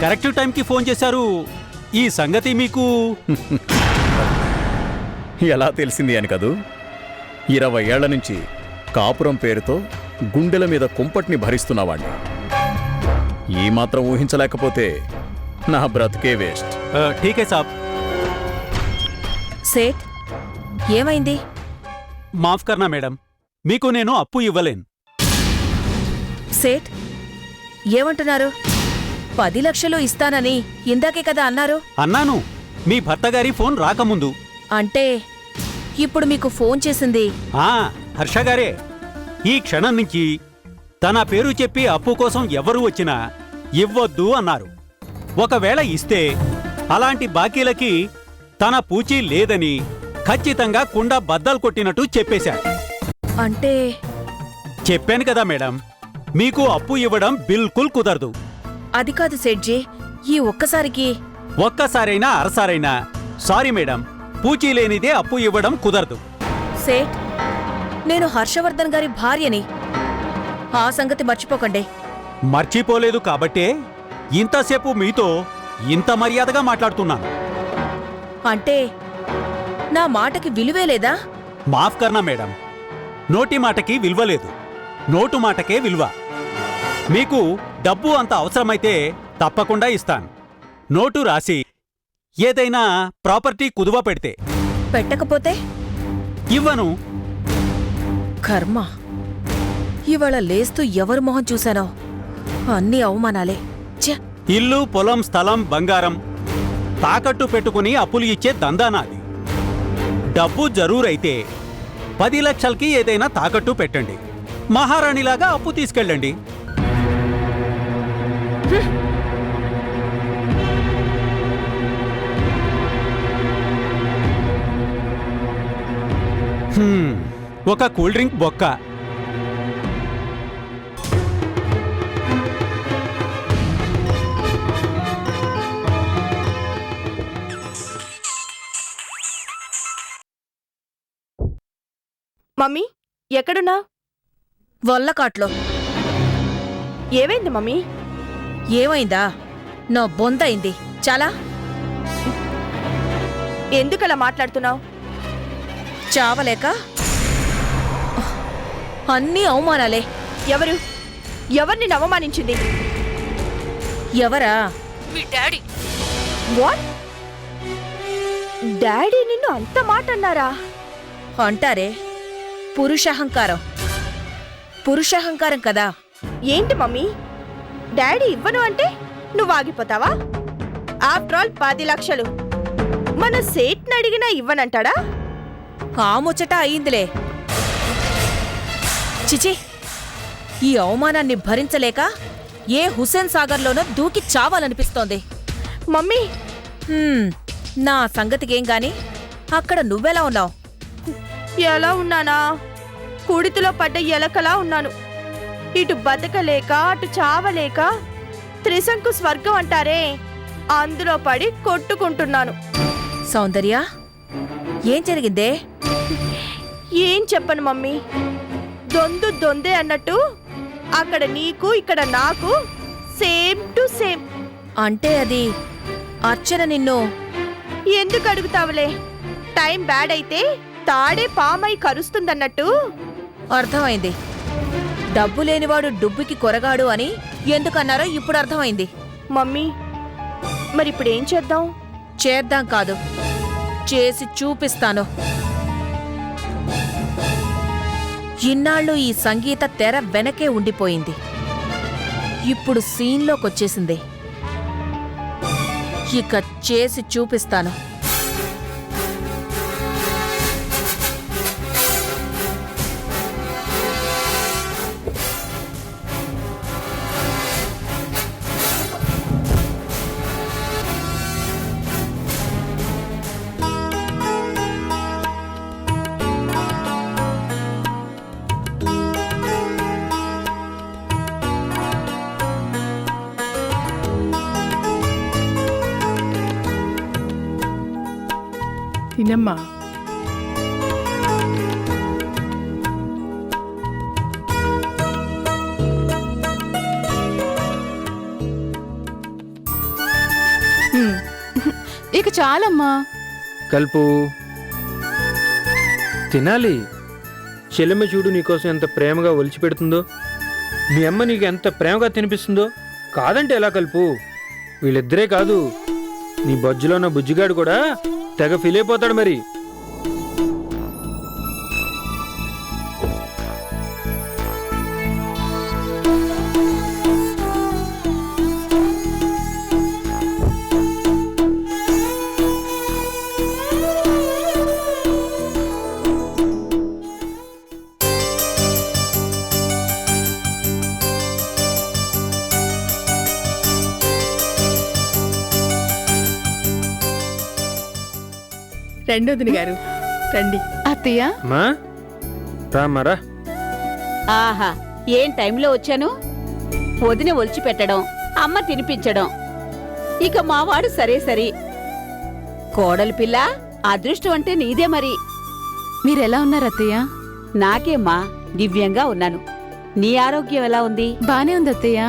Correct టైంకి phone చేశారు. ఈ సంగతి మీకు ఎలా తెలిసింది అని కదూ? 20 ఏళ్ల నుంచి కాపురం పేరుతో గుండెల మీద కుంపట్ని భరిస్తున్నవాణ్ణి. ఈ మాత్రం ఊహించలేకపోతే నా బ్రతుకే వేస్ట్. ఠీకే సాబ్. సేట్, ఏమైంది? మాఫ్ కర్నా మేడం, మీకు నేను అప్పు ఇవ్వలేను. సేట్, ఏమంటున్నారు? 10 లక్షలు ఇస్తానని ఇందాకే కదా అన్నారు. అన్నాను, మీ భర్తగారి ఫోన్ రాకముందు. అంటే ఇప్పుడు మీకు ఫోన్ చేసింది హర్షగారే. ఈ క్షణం నుంచి తన పేరు చెప్పి అప్పు కోసం ఎవరు వచ్చినా ఇవ్వొద్దు అన్నారు. ఒకవేళ ఇస్తే అలాంటి బాకీలకి తన పూచీ లేదని ఖచ్చితంగా కుండ బద్దలు కొట్టినట్టు చెప్పేశారు. అంటే చెప్పాను కదా మేడం, మీకు అప్పు ఇవ్వడం బిల్కుల్ కుదరదు. అది కాదు సేట్జీ, ఈ ఒక్కసారికి. ఒక్కసారైనా అరసారైనా సారీ మేడం, పూచీ లేనిదే అప్పు ఇవ్వడం కుదరదు. సేట్, నేను హర్షవర్ధన్ గారి భార్యని. ఆ సంగతి మర్చిపోకండి. మర్చిపోలేదు కాబట్టే ఇంతసేపు మీతో ఇంత మర్యాదగా మాట్లాడుతున్నాను. అంటే నా మాటకి విలువే లేదా? మాఫ్ కర్నా మేడం, నోటి మాటకి విలువలేదు, నోటు మాటకే విలువ. మీకు డబ్బు అంత అవసరమైతే తప్పకుండా ఇస్తాను. నోటు రాసి ఏదైనా ప్రాపర్టీ కుదువ పెడితే. పెట్టకపోతే ఇవ్వను. కర్మ, ఇవాళ లేస్తూ ఎవరు మొహం చూశానో అన్నీ అవమానాలే. ఛ! ఇల్లు, పొలం, స్థలం, బంగారం తాకట్టు పెట్టుకుని అప్పులు ఇచ్చే దందా నాది. డబ్బు జరూరైతే 10 లక్షలకి ఏదైనా తాకట్టు పెట్టండి, మహారాణిలాగా అప్పు తీసుకెళ్ళండి. ఒక కూల్ డ్రింక్ బొక్క. మమ్మీ, ఎక్కడున్నా? వల్లకాట్లో. ఏమైంది మమ్మీ? ఏమైందా? నా బొందయింది చాలా. ఎందుకలా మాట్లాడుతున్నావు? చావలేక. అన్నీ అవమానాలే. ఎవరు నిన్ను అవమానించింది? ఎవరా? మీ డాడీ. వాట్? డాడీ నిన్ను అంత మాట అన్నారా? అంటారే, పురుషహంకారం. పురుషహంకారం కదా. ఏంటి మమ్మీ, డాడీ ఇవ్వను అంటే నువ్వు ఆగిపోతావా? ఆఫ్టర్ ఆల్ 10 లక్షలు మన సేట్ని అడిగినా ఇవ్వనంటాడా? ఆ ముచ్చట అయిందిలే. చిచి, ఈ అవమానాన్ని భరించలేక ఏ హుస్సేన్ సాగర్లోనో దూకి చావాలనిపిస్తోంది. మమ్మీ, నా సంగతికేం గాని అక్కడ నువ్వెలా ఉన్నావు? ఎలా ఉన్నానా? కుడితిలో పడ్డ ఎలకలా ఉన్నాను. ఇటు బతకలేక అటు చావలేక త్రిశంకు స్వర్గం అంటారే, అందులో పడి కొట్టుకుంటున్నాను. సౌందర్య, ఏం జరిగిందే? ఏం చెప్పను మమ్మీ, దొందే అన్నట్టు అక్కడ నీకు ఇక్కడ నాకు సేమ్ టు సేమ్. అంటే అది అర్చన నిన్ను? ఎందుకు అడుగుతావులే, టైం బ్యాడ్ అయితే తాడే పామై కరుస్తుందన్నట్టు. అర్థమైంది. డబ్బు లేనివాడు డుబ్బుకి కొరగాడు అని ఎందుకన్నారో ఇప్పుడు అర్థమైంది. మమ్మీ, మరిప్పుడేం చేద్దాం? చేద్దాం కాదు, చేసి చూపిస్తాను. ఇన్నాళ్ళు ఈ సంగీత తెర వెనకే ఉండిపోయింది, ఇప్పుడు సీన్లోకొచ్చేసింది. ఇక చేసి చూపిస్తాను. తినమ్మా. ఇక చాలమ్మా. కల్పు తినాలి. చెల్లెమ్మ చూడు నీకోసం ఎంత ప్రేమగా ఒలిచి పెడుతుందో, మీ అమ్మ నీకు ఎంత ప్రేమగా తినిపిస్తుందో. కాదంటే ఎలా కల్పు? వీళ్ళిద్దరే కాదు, నీ బొజ్జులో ఉన్న బుజ్జిగాడు కూడా తెగ ఫీల్ అయిపోతాడు మరి. రండి వదిన గారు, రండి. అత్తయ్య, అమ్మా రామారా. ఆహా, ఏం టైంలో వచ్చాను. వదిన ఒలిచి పెట్టడం, అమ్మ తినిపించడం, ఇక మావాడు సరే సరి. కోడలి పిల్ల, అదృష్టం అంటే నీదే మరి. మీరెలా ఉన్నారు అత్తయ్య? నాకేమ్మా, దివ్యంగా ఉన్నాను. నీ ఆరోగ్యం ఎలా ఉంది? బానే ఉంది అత్తయ్య.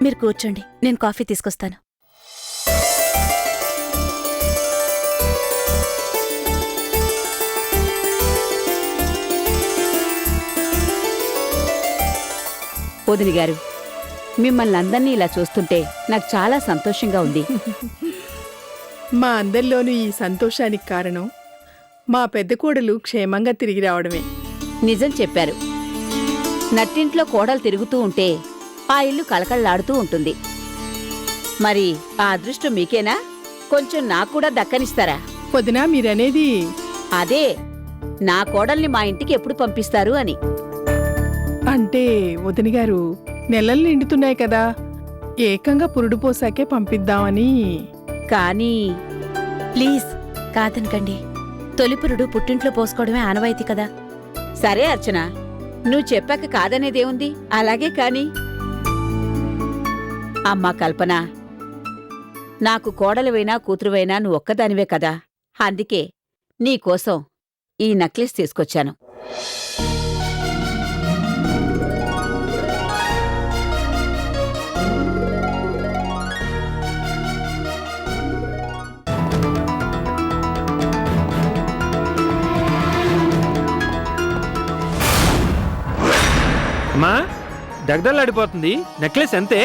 మీరు కూర్చోండి, నేను కాఫీ తీసుకొస్తాను. వదిన గారు, మిమ్మల్ని అందరినీ ఇలా చూస్తుంటే నాకు చాలా సంతోషంగా ఉంది. మా అందరిలోనూ ఈ సంతోషానికి కారణం మా పెద్ద కోడలు క్షేమంగా తిరిగి రావడమే. నిజం చెప్పారు. నట్టింట్లో కోడలు తిరుగుతూ ఉంటే ఆ ఇల్లు కలకళ్ళాడుతూ ఉంటుంది. మరి ఆ అదృష్టం మీకేనా? కొంచెం నాకు కూడా దక్కనిస్తారా? వదినా, మీరనేది అదే, నా కోడల్ని మా ఇంటికి ఎప్పుడు పంపిస్తారు అని. అంటే వదిన గారు, నెలలు నిండుతున్నాయి కదా, ఏకంగా పురుడు పోసాకే పంపిద్దామని. కానీ ప్లీజ్ కాదనకండి. తొలిపురుడు పుట్టింట్లో పోసుకోవడమే ఆనవాయితీ కదా. సరే అర్చన, నువ్వు చెప్పాక కాదనేదేముంది, అలాగే కాని. అమ్మా కల్పన, నాకు కోడలువైనా కూతురువైనా నువ్వు ఒక్కదానివే కదా. అందుకే నీకోసం ఈ నెక్లెస్ తీసుకొచ్చాను. అమ్మా దగ్దల్లాడిపోతుంది. నెక్లెస్ ఎంతే?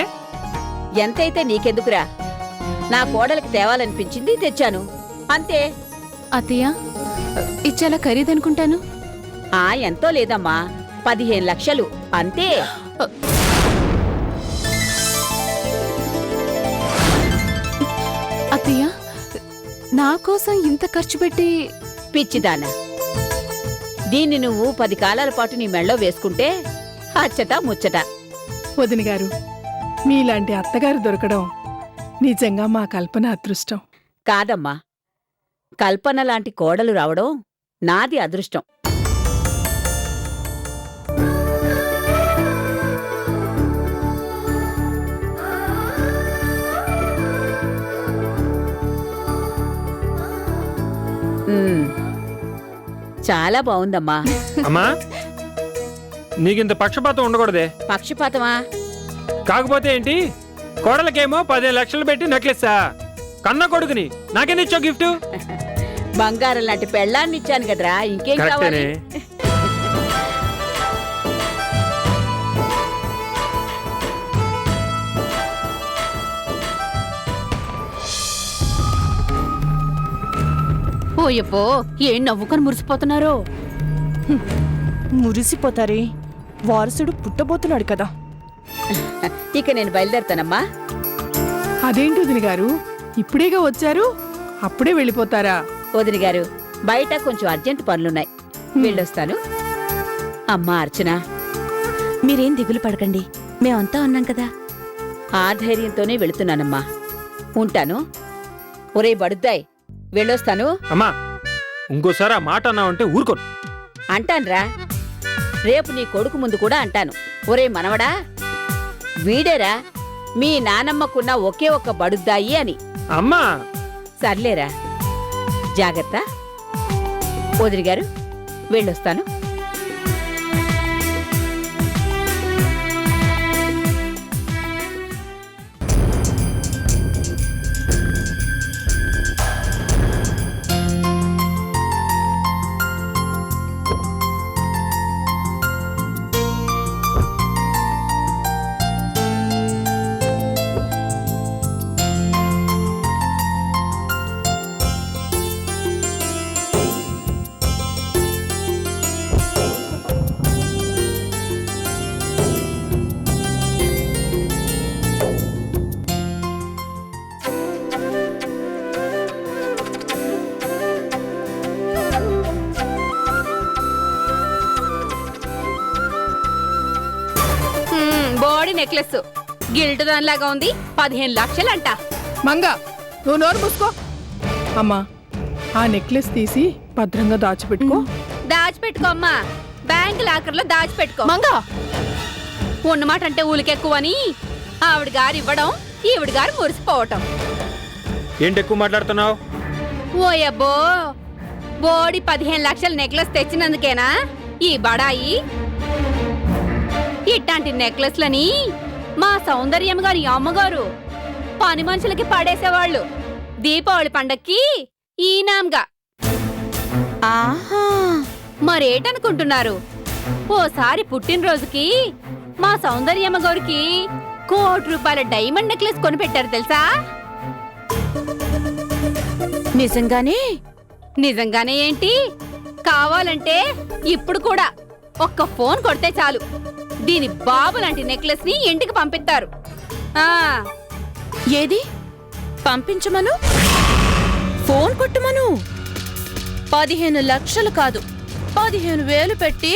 ఎంతైతే నీకెందుకురా, నా కోడలికి తేవాలనిపించింది, తెచ్చాను, అంతే. అత్తయ్య, ఇది చాలా ఖరీదనుకుంటాను. ఎంతో లేదమ్మా, 15 లక్షలు అంతే. అత్తయ్య, నా కోసం ఇంత ఖర్చు పెట్టి? పిచ్చిదానా, దీన్ని నువ్వు 10 కాలాల పాటు నీ మెళ్ళో వేసుకుంటే అచ్చట ముచ్చట. వదిన గారు, మీలాంటి అత్తగారు దొరకడం నిజంగా మా కల్పన అదృష్టం. కాదమ్మా, కల్పన లాంటి కోడలు రావడం నాది అదృష్టం. చాలా బావుందమ్మా. అమ్మా నీకింత పక్షపాతం ఉండకూడదే. పక్షపాతమా? కాకపోతే ఏంటి, కోడలకేమో 15 లక్షలు పెట్టి నెక్లెస్సా? కన్న కొడుకుని నాకెందిచ్చో గిఫ్ట్? బంగారం లాంటి పెళ్ళాన్ని ఇచ్చాను కదరా, ఇంకేం కావాలి? కరెక్టేనే. ఓయప్పో, ఏం నవ్వుకొని మురిసిపోతున్నారో? మురిసిపోతారే, వారసుడు పుట్టబోతున్నాడు కదా. ఇక నేను బయలుదేరుతానమ్మా. అదేంటి వదిన గారు, ఇప్పుడేగా వచ్చారు, అప్పుడే వెళ్ళిపోతారా? వదిన గారు, బయట కొంచెం అర్జెంట్ పనులున్నాయి, వెళ్ళొస్తాను. అమ్మా అర్చన, మీరేం దిగులు పడకండి, మేమంతా ఉన్నాం కదా. ఆ ధైర్యంతోనే వెళుతున్నానమ్మా. ఉంటాను. ఒరే బడుద్దాయ్, వెళ్ళొస్తాను. అమ్మా ఇంకోసారి ఆ మాట అన్నావంటే ఊరుకోను. అంటాన్రా, రేపు నీ కొడుకు ముందు కూడా అంటాను. ఒరే మనవడా, వీడేరా మీ నానమ్మకున్న ఒకే ఒక్క బడుద్దాయి అని. అమ్మా సర్లేరా, జాగ్రత్త. వదిలి గారు, వెళ్ళొస్తాను. నెక్లెస్ గిల్ట్ దానిలాగా ఉంది, 15 లక్షలంట. మంగా నువ్వు నోరు మూసుకో. అమ్మా ఆ నెక్లెస్ తీసి భద్రంగా దాచిపెట్టుకో. దాచిపెట్టుకో అమ్మా, బ్యాంక్ లాకర్లో దాచిపెట్టుకో. మంగా ఉన్నమాట అంటే ఊలికెక్కువని ఆవిడ గారు ఇవ్వడం, ఈవిడ గారు మురిసిపోవటం. ఏంటి ఎక్కువ మాట్లాడుతున్నావు? ఓయబ్బో, బోడి 15 లక్షల నెక్లెస్ తెచ్చినందుకేనా ఈ బడాయి? ఇట్లాంటి నెక్లెస్లని మా సౌందర్యం గారి అమ్మగారు పని మనుషులకి పడేసేవాళ్ళు. దీపావళి పండక్కి ఈనాంగా. ఆహా మరేటనుకుంటున్నారు? ఓసారి పుట్టినరోజుకి మా సౌందర్యమ్మ గారికి ₹1,00,00,000 డైమండ్ నెక్లెస్ కొనిపెట్టారు తెలుసా? నిజంగానే? నిజంగానే ఏంటి, కావాలంటే ఇప్పుడు కూడా ఒక్క ఫోన్ కొడితే చాలు దీని బాబు లాంటి నెక్లెస్ ని ఇంటికి పంపిస్తారు. ఏది పంపించమను, ఫోన్ కొట్టమను. 15 లక్షలు కాదు, 15,000 పెట్టి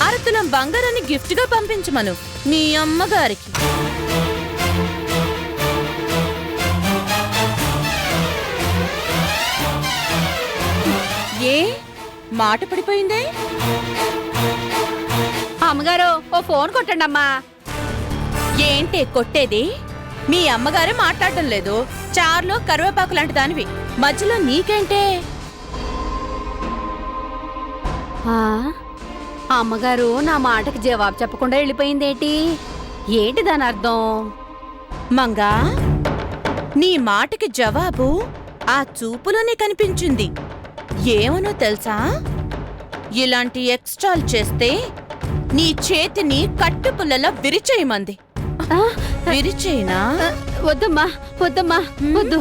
అరతులం బంగారాన్ని గిఫ్ట్ గా పంపించమను మీ అమ్మగారికి. ఏ మాట పడిపోయిందే? అమ్మగారు ఓ ఫోన్ కొట్టండి అమ్మా. ఏంటే కొట్టేది? మీ అమ్మగారే మాట్లాడటం లేదు, చార్లో కరివేపాకు లాంటి దానివి, మధ్యలో నీకేంటే? అమ్మగారు నా మాటకి జవాబు చెప్పకుండా వెళ్ళిపోయిందేంటి? ఏంటి దాని అర్థం? మంగా నీ మాటకి జవాబు ఆ చూపులోనే కనిపించింది. ఏమనో తెలుసా? ఇలాంటి ఎక్స్ట్రాలు చేస్తే నీ చేతిని కట్టుపుల్లలా విరిచేయమంది. విరిచేయనా? వద్దమ్మా వద్దమ్మా వద్దు.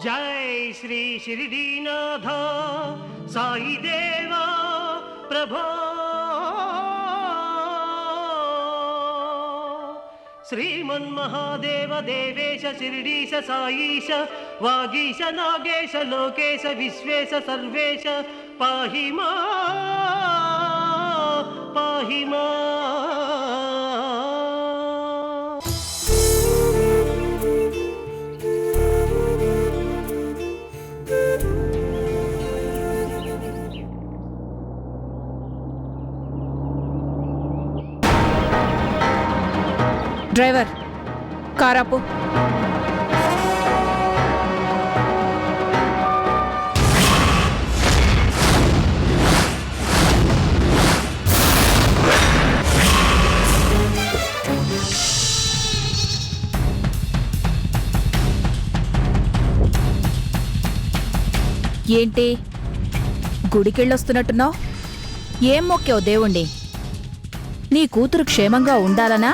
जय श्री शिरडीनाथ साई देवा प्रभो श्रीमन्महादेव देवेश शिरडीश साईश वागीश नागेश लोकेश विश्वेश सर्वेश पाहि मा पाहि मा। డ్రైవర్ కారాపు. ఏంటి గుడికెళ్ళొస్తున్నట్టున్నావు? ఏం మొక్కావు దేవుణ్ణి? నీ కూతురు క్షేమంగా ఉండాలనా,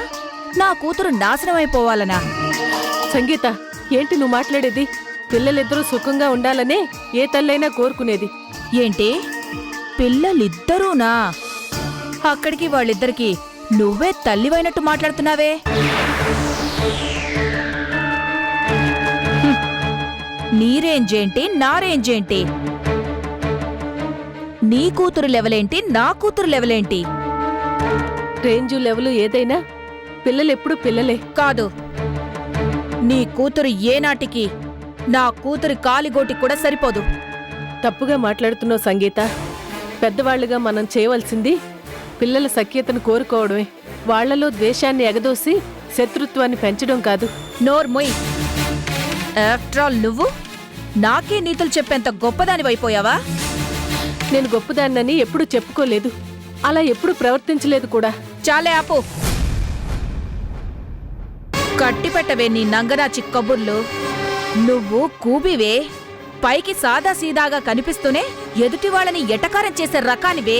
నా కూతురు నాశనమైపోవాలనా? సంగీత, ఏంటి నువ్వు మాట్లాడేది? పిల్లలిద్దరూ సుఖంగా ఉండాలనే ఏ తల్లైనా కోరుకునేది. ఏంటి పిల్లలిద్దరూనా? అక్కడికి వాళ్ళిద్దరికి నువ్వే తల్లివైనట్టు మాట్లాడుతున్నావే. నీ రేంజేంటి, నా రేంజేంటి? నీ కూతురు లెవెలేంటి, నా కూతురు లెవెలేంటి? రేంజు లెవెలు ఏదైనా పిల్లలెప్పుడు పిల్లలే. కాదు, నీ కూతురు ఏనాటికి నా కూతురి కాలిగోటికి కూడా సరిపోదు. తప్పుగా మాట్లాడుతున్నావు సంగీత. పెద్దవాళ్లుగా మనం చేయవలసింది పిల్లల సఖ్యతను కోరుకోవడమే, వాళ్లలో ద్వేషాన్ని ఎగదోసి శత్రుత్వాన్ని పెంచడం కాదు. నోర్మొయ్. ఆఫ్టర్ ఆల్ నువ్వు నాకే నీతులు చెప్పేంత గొప్పదానివైపోయావా? నేను గొప్పదాన్నని ఎప్పుడూ చెప్పుకోలేదు, అలా ఎప్పుడూ ప్రవర్తించలేదు కూడా. చాలే ఆపు. కట్టిపెట్టవే నీ నంగనాచి కబుర్లు. నువ్వు కూబివే, పైకి సాదాసీదాగా కనిపిస్తూనే ఎదుటి వాళ్ళని ఎటకారం చేసే రకానివే.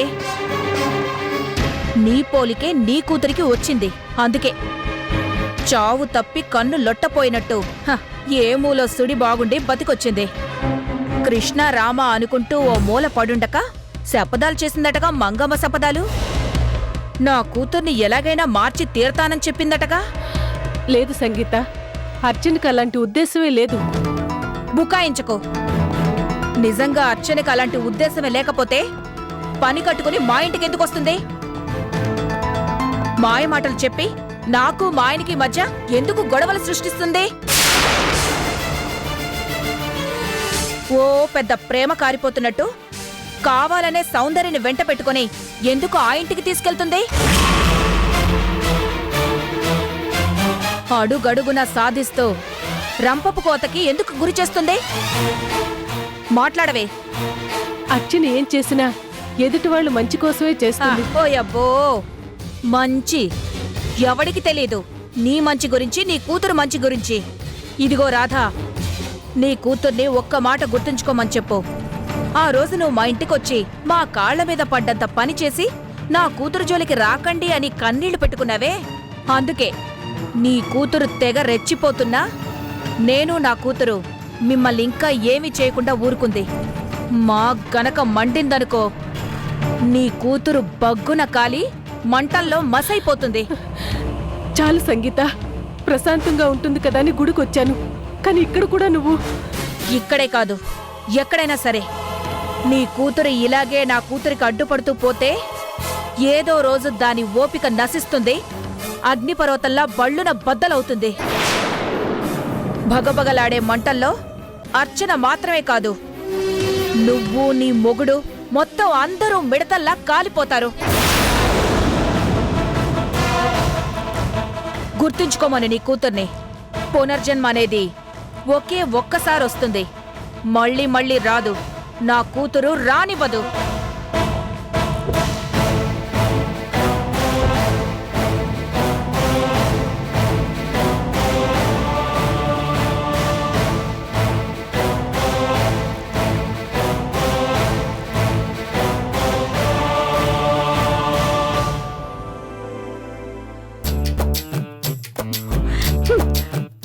నీ పోలికే నీ కూతురికి వచ్చింది. అందుకే చావు తప్పి కన్ను లొట్టపోయినట్టు ఏ మూలో సుడి బాగుండి బతికొచ్చింది. కృష్ణ రామ అనుకుంటూ ఓ మూల పడుండక శపథాలు చేసిందటగా మంగమ్మ శపథాలు. నా కూతుర్ని ఎలాగైనా మార్చి తీరతానని చెప్పిందటగా. లేదు సంగీత, అర్చనకి అలాంటి ఉద్దేశమే లేదు. బుకాయించకు. నిజంగా అర్చనకి అలాంటి ఉద్దేశమే లేకపోతే పని కట్టుకుని మా ఇంటికి ఎందుకు వస్తుంది? మాయ మాటలు చెప్పి నాకు మా ఆయనకి మధ్య ఎందుకు గొడవలు సృష్టిస్తుంది? ఓ పెద్ద ప్రేమ కారిపోతున్నట్టు కావాలనే సౌందర్యని వెంట పెట్టుకుని ఎందుకు ఆ ఇంటికి తీసుకెళ్తుంది? అడుగడుగున సాధిస్తూ రంపపు కోతకి ఎందుకు గురి చేస్తుంది? మాట్లాడవే. అర్చన ఏం చేసినా ఎదుటి వాళ్ళు మంచి కోసమే చేస్తుంది. ఓయబ్బో, మంచి ఎవడికి తెలీదు నీ మంచి గురించి, నీ కూతురు మంచి గురించి. ఇదిగో రాధా, నీ కూతుర్ని ఒక్క మాట గుర్తుంచుకోమని చెప్పు. ఆ రోజు నువ్వు మా ఇంటికొచ్చి మా కాళ్ల మీద పడ్డంత పని చేసి నా కూతురు జోలికి రాకండి అని కన్నీళ్లు పెట్టుకున్నావే, అందుకే నీ కూతురు తెగ రెచ్చిపోతున్నా నేను నా కూతురు మిమ్మల్ని ఇంకా ఏమీ చేయకుండా ఊరుకుంది. మా గనక మండిందనుకో నీ కూతురు బగ్గున కాలి మంటల్లో మసైపోతుంది. చాలు సంగీత, ప్రశాంతంగా ఉంటుంది కదా అని గుడికొచ్చాను. కానీ ఇక్కడ కూడా నువ్వు. ఇక్కడే కాదు, ఎక్కడైనా సరే నీ కూతురు ఇలాగే నా కూతురికి అడ్డుపడుతూ పోతే ఏదో రోజు దాని ఓపిక నశిస్తుంది, అగ్నిపర్వతంలా బళ్ళున బద్దలవుతుంది. భగభగలాడే మంటల్లో అర్చన మాత్రమే కాదు, నువ్వు నీ మొగుడు మొత్తం అందరూ మిడతల్లా కాలిపోతారు. గుర్తుంచుకోమని నీ కూతుర్ని. పునర్జన్మ అనేది ఒకే ఒక్కసారి వస్తుంది, మళ్ళీ మళ్ళీ రాదు. నా కూతురు రానివ్వదు.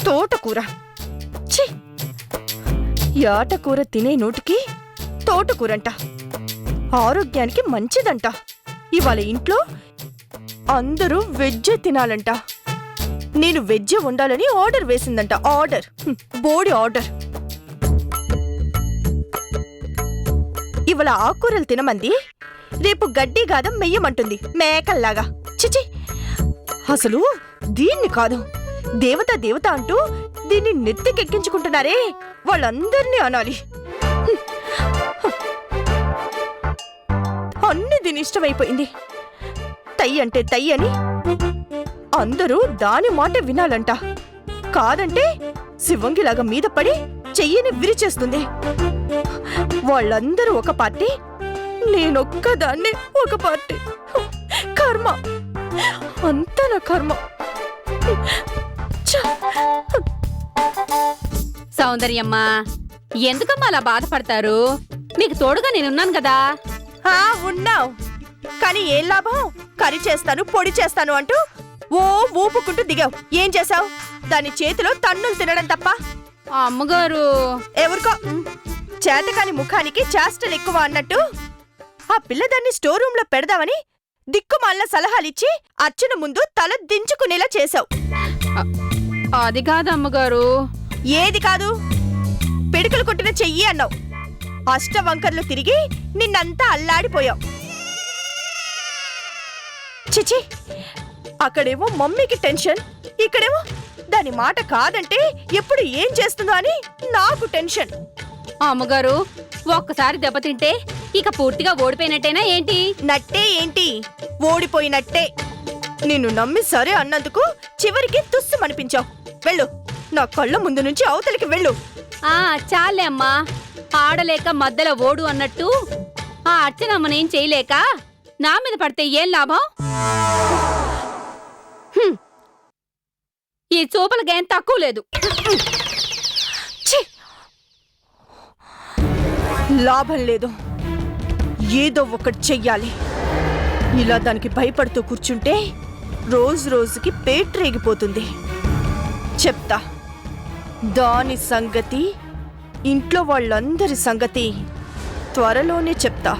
తోటకూర, ఛీ! యాటకూర తినే నోటికి తోటకూరంట, ఆరోగ్యానికి మంచిదంట. ఇవాళ ఇంట్లో అందరూ వెజ్జే తినాలంట. నేను వెజ్జే ఉండాలని ఆర్డర్ వేసిందంట. ఆర్డర్, బోడి ఆర్డర్. ఇవాళ ఆకుకూరలు తినమంది, రేపు గడ్డి గాదం మెయ్యమంటుంది మేకల్లాగా. చిచి, అసలు దీన్ని కాదు దేవత దేవత అంటూ దీన్ని నెత్తికెక్కించుకుంటున్నారే, వాళ్ళందర్నీ అనాలి. అన్ని దీని ఇష్టమైపోయింది. తై అంటే తై అని అందరూ దాని మాట వినాలంట. కాదంటే శివంగిలాగా మీద పడి చెయ్యిని విరిచేస్తుంది. వాళ్ళందరూ ఒక పార్టీ, నేనొక్కదాన్ని ఒక పార్టీ. కర్మ, అంతా నా కర్మ. సౌందర్యమ్మా, ఎందుకమ్మా అలా బాధపడతారు? మీకు తోడుగా నేనున్నాను కదా. ఉన్నావు, కానీ ఏం లాభం? కర్రీ చేస్తాను, పొడి చేస్తాను అంటూ ఓ ఊపుకుంటూ దిగావు. ఏం చేసావు? దాని చేతిలో తన్నులు తినడం తప్ప. అమ్మగారు, ఎవరికో చేతకాని ముఖానికి చేష్టలు ఎక్కువ అన్నట్టు ఆ పిల్ల దాన్ని స్టోర్ రూమ్ లో పెడదామని దిక్కుమాలిన సలహాలిచ్చి అర్చన ముందు తల దించుకునేలా చేశావు. అది కాదు అమ్మగారు. ఏది కాదు? పిడికలు కొట్టిన చెయ్యి అన్నావు. అష్టవంకర్లు తిరిగి నిన్నంతా అల్లాడిపోయావు. చిచి, అక్కడేమో మమ్మీకి టెన్షన్, ఇక్కడేమో దాని మాట కాదంటే ఎప్పుడు ఏం చేస్తుందో అని నాకు టెన్షన్. అమ్మగారు, ఒక్కసారి దెబ్బతింటే ఇక పూర్తిగా ఓడిపోయినట్టేనా ఏంటి? నట్టే ఏంటి, ఓడిపోయినట్టే. నిన్ను నమ్మి సరే అన్నందుకు చివరికి తుస్సుమనిపించావు. వెళ్ళు, నా కళ్ళ ముందు నుంచి అవతలికి వెళ్ళు. చాలే అమ్మా, ఆడలేక మధ్యలో ఓడు అన్నట్టు ఆ అర్చనమ్మనేం చేయలేక నా మీద పడితే ఏం లాభం? ఈ చూపలకేం తక్కువ లేదు. లాభం లేదు, ఏదో ఒకటి చెయ్యాలి. ఇలా దానికి భయపడుతూ కూర్చుంటే రోజు రోజుకి పేట్రేగిపోతుంది. చెప్తా దాని సంగతి, ఇంట్లో వాళ్ళందరి సంగతి త్వరలోనే చెప్తా.